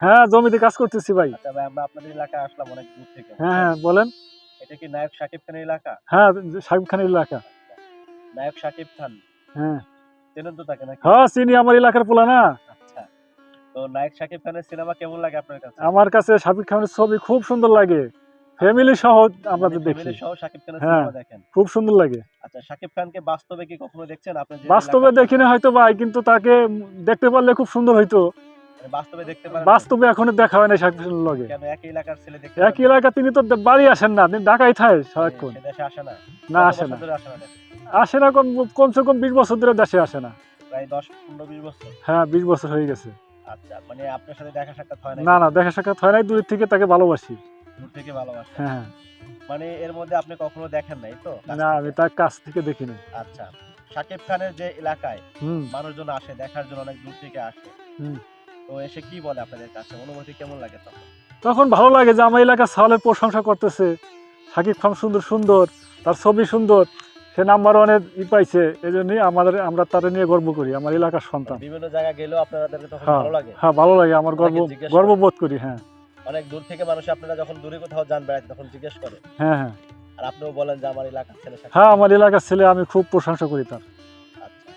হ্যাঁ, জমিতে কাজ করতেছি ভাই। আচ্ছা ভাই, আমরা আপনাদের এলাকায় আসলাম অনেক দূর থেকে। হ্যাঁ, হ্যাঁ, বলেন। এটা কি নায়ক শাকিব খানের এলাকা? হ্যাঁ, শাকিব খানের এলাকা। আচ্ছা, নায়ক শাকিব খান হ্যাঁ, চেনেন তো তাকে নাকি? হ্যাঁ, চিনি, আমার এলাকার পোলা না। আচ্ছা, তো নায়ক শাকিব খানের সিনেমা কেমন লাগে আপনার কাছে? আমার কাছে শাকিব খানের ছবি খুব সুন্দর লাগে। আচ্ছা, ফ্যামিলি সহ আমরা মানে তো দেখি। ফ্যামিলি সহ শাকিব খানের হ্যাঁ, সিনেমা দেখেন। খুব সুন্দর লাগে। আচ্ছা, শাকিব খানকে বাস্তবে কি কখনো দেখছেন? আপনার যে বাস্তবে এলাকার দেখি না সন্তান। হয়তো ভাই, কিন্তু তাকে দেখতে পারলে খুব সুন্দর হইতো। মানে বাস্তবে দেখতে পারেন নাই? বাস্তবে এখনো দেখা হয় না শাকিব খানের লগে। কেন একই এলাকার ছেলে দেখতে একই পারেন নাই? এলাকা, তিনি তো বাড়ি আসেন না, তিনি ঢাকায় থাকে মানে সারাক্ষণ। সে দেশে আসে না? না, কত আসে বছর না। ধরে আসে না দেশে? আসে না, কমসে কম 20 বছর ধরে দেশে আসে না। প্রায় 10, 15, 20 বছর? হ্যাঁ, 20 বছর হয়ে গেছে। আচ্ছা, মানে আপনার সাথে দেখা সাক্ষাৎ হয় নাই না, না, কখনো? দেখা সাক্ষাৎ হয় নাই, দূর থেকে তাকে ভালোবাসি। দূর থেকে ভালোবাসেন। হ্যাঁ, হ্যাঁ। মানে এর মধ্যে আপনি কখনো দেখেন নাই তো কাছ না, থেকে? আমি তার কাছ থেকে দেখিনি। আচ্ছা। শাকিব খানের যে এলাকায় হুম, মানুষজন আসে, দেখার জন্য অনেক দূর থেকে আসে। হুম। তো এসে কি বলে আপনাদের কাছে? অনুভূতি কেমন লাগে তখন? তখন ভালো লাগে যে আমার এলাকার ছাওয়ালের প্রশংসা করতেছে। শাকিব খান সুন্দর, সুন্দর। তার ছবি সুন্দর। সে নাম্বার 1 এর পাইছে। এজন্যই আমরা তারে নিয়ে গর্ব করি। আমার এলাকার মানে সন্তান। বিভিন্ন জায়গায় গেলেও আপনাদেরকে তখন হ্যাঁ, ভালো লাগে? হ্যাঁ, ভালো লাগে। আমার অনেকে জিজ্ঞেস করে? গর্ববোধ করি। হ্যাঁ, অনেক দূর থেকে মানুষ আপনারা যখন দূরে কোথাও যান বেড়াতে তখন জিজ্ঞেস করে? হ্যাঁ, হ্যাঁ। আর আপনিও বলেন যে আমার এলাকার ছেলে শাকিব হ্যাঁ, খান। আমার এলাকার ছেলে, আমি খুব প্রশংসা করি তার। আচ্ছা।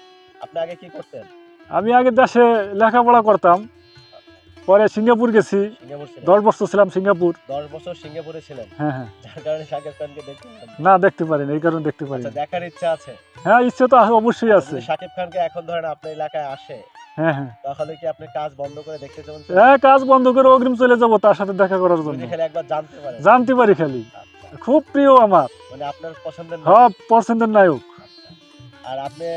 আপনি আগে কি করতেন? আমি আগে দেশে লেখাপড়া করতাম। আচ্ছা। পরে সিঙ্গাপুর গেছি। সিঙ্গাপুর ছিলেন? 10 বছর ছিলাম সিঙ্গাপুর। 10 বছর সিঙ্গাপুরে ছিলেন। হ্যাঁ, হ্যাঁ। যার কারণে শাকিব খানকে দেখতে পারেন নাই। না, দেখতে পারিনি। এই কারণে দেখতে আচ্ছা, পারিনি। দেখার ইচ্ছা আছে? হ্যাঁ, ইচ্ছে তো অবশ্যই আচ্ছা, আছে। যদি শাকিব খানকে এখন ধরেন আপনার এলাকায় আসে, হ্যাঁ, হ্যাঁ। তাহলে কি আপনি কাজ বন্ধ করে দেখতে যাবেন? হ্যাঁ, কাজ বন্ধ করে অগ্রিম চলে যাব তার সাথে দেখা করার জন্য। যদি খালি একবার জানতে পারেন? জানতে পারি খালি। আচ্ছা, খুব প্রিয় আমার। মানে আপনার পছন্দের নায়ক? সব পছন্দের নায়ক। আচ্ছা। আর আপনি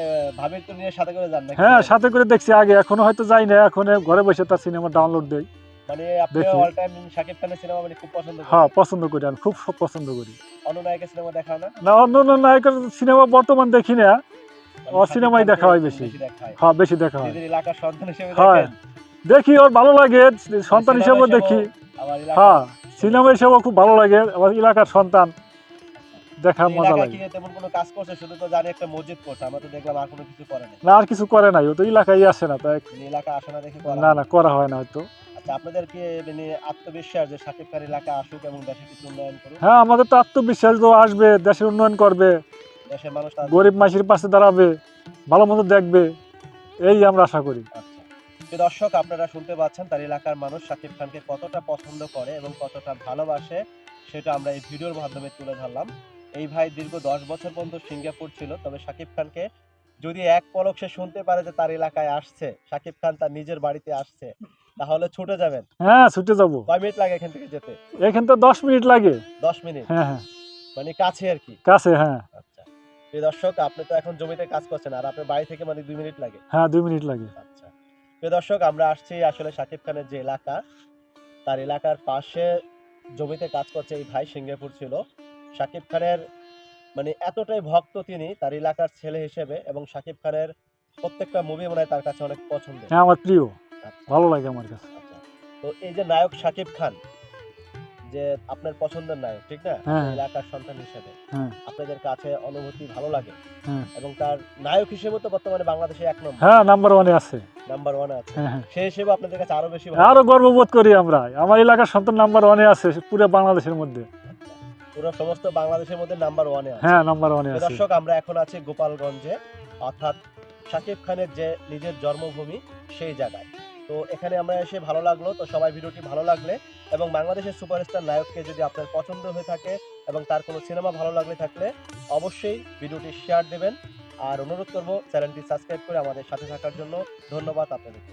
ভাবির তো নিয়ে সাথে করে যান নাকি হ্যাঁ, সিনেমা সাথে দেখতে? করে দেখছি আগে। এখনো হয়তো যাই না। এখন ঘরে বসে তার সিনেমা ডাউনলোড দেই। মানে আপনি দেখি। অল টাইম শাকিব খানের সিনেমা মানে খুব পছন্দ হ্যাঁ, করেন? পছন্দ করি। আমি খুব পছন্দ করি। অন্য নায়কের সিনেমা দেখা হয় না? না, অন্য নায়কের সিনেমা বর্তমান দেখি না। মানে ওর শাকিব সিনেমাই খানকে দেখা হয় একদম বেশি। বেশি দেখা হয়। হ্যাঁ, বেশি দেখা হয়। নিজের এলাকার সন্তান হিসেবে হয়। দেখেন? দেখি, ওর ভালো লাগে। মানে সন্তান সিনেমা হিসেবেও হিসেবেও দেখি। আমার এলাকার হ্যাঁ, ছেলে। সিনেমা হিসেবেও খুব ভালো লাগে। আমার এলাকার সন্তান। আচ্ছা। দেখা তো মজা এলাকায় লাগে। কি তেমন কোনো কাজ করছে? শুধু তো জানি একটা মসজিদ করছে। আমরা তো দেখলাম আর কোনো কিছু করে নাই। না, আর কিছু করে নাই। ও তো এলাকায় আসে না। তাই মানে এলাকায় আসে না দেখে করা না, হয় না, না। করা হয় না হয়তো। আচ্ছা, আপনাদের কি মানে আত্মবিশ্বাস যে শাকিব খান এলাকায় আসুক এবং দেশে কিছু উন্নয়ন করুক? হ্যাঁ, আমাদের তো আত্মবিশ্বাস, যে ও আসবে, দেশের উন্নয়ন করবে, দেশের মানুষ তার জন্য গরিব দোয়া মানুষের করবে। পাশে দাঁড়াবে, ভালো মন্দ দেখবে। এই আমরা আশা করি। আচ্ছা। প্রিয় দর্শক, আপনারা শুনতে পাচ্ছেন তার এলাকার মানুষ শাকিব খানকে কতটা পছন্দ করে এবং কতটা ভালোবাসে, সেটা আমরা এই ভিডিওর মাধ্যমে তুলে ধরলাম। এই ভাই দীর্ঘ 10 বছর পর্যন্ত সিঙ্গাপুর ছিল। তবে শাকিব খানকে যদি এক পলক সে শুনতে পারে যে তার এলাকায় আসছে, শাকিব খান তার নিজের বাড়িতে আসছে, তাহলে ছুটে যাবেন। হ্যাঁ, ছুটে যাব। কয় মিনিট লাগে এখান থেকে যেতে? এখান তো 10 মিনিট লাগে। 10 মিনিট? হ্যাঁ, হ্যাঁ। মানে কাছে আরকি। কাছে, হ্যাঁ। আচ্ছা। প্রিয় দর্শক, আপনি তো এখন জমিতে কাজ করছেন আর আপনার বাড়ি থেকে মানে 2 মিনিট লাগে। হ্যাঁ, 2 মিনিট লাগে। আচ্ছা। প্রিয় দর্শক, আমরা আসছি আসলে শাকিব খানের যে এলাকা, তার এলাকার পাশে জমিতে কাজ করছে এই ভাই সিঙ্গাপুর ছিল। শাকিব খানের মানে এতটাই ভক্ত তিনি তার এলাকার ছেলে হিসেবে, এবং শাকিব খানের প্রত্যেকটা মুভি মনে হয় তার কাছে অনেক পছন্দের। হ্যাঁ, আমার প্রিয়। আচ্ছা, ভালো লাগে আমার কাছে। আচ্ছা। তো এই যে নায়ক শাকিব খান, যে আপনার পছন্দের নায়ক, ঠিক না? হ্যাঁ, আপনি হ্যাঁ, এলাকার সন্তান হিসেবে হ্যাঁ, আপনাদের কাছে অনুভূতি ভালো লাগে, হ্যাঁ। এবং তার নায়ক হিসেবে তো বর্তমানে বাংলাদেশে 1 নম্বর, হ্যাঁ, নাম্বার 1 এ আছে। নাম্বার 1 এ আছে। হ্যাঁ, হ্যাঁ। সেই হিসেবে আপনাদের কাছে আরো বেশি ভালো আরো লাগে। গর্ববোধ করি আমরা। আমার এলাকার সন্তান নাম্বার 1 এ আছে পুরো বাংলাদেশের মধ্যে। আচ্ছা। পুরো সমস্ত বাংলাদেশের মধ্যে নাম্বার 1 এ আছে। হ্যাঁ, নাম্বার 1 এ প্রিয় আছে। দর্শক, আমরা এখন আছি গোপালগঞ্জে, অর্থাৎ শাকিব খানের যে নিজের জন্মভূমি সেই জায়গায়। তো এখানে আমরা এসে ভালো লাগলো। তো সবাই ভিডিওটি ভালো লাগলে এবং বাংলাদেশের সুপারস্টার নায়ককে যদি আপনার পছন্দ হয়ে থাকে এবং তার কোনো সিনেমা ভালো লাগলে থাকলে অবশ্যই ভিডিওটি শেয়ার দেবেন। আর অনুরোধ করব চ্যানেলটি সাবস্ক্রাইব করে আমাদের সাথে থাকার জন্য। ধন্যবাদ আপনাদেরকে।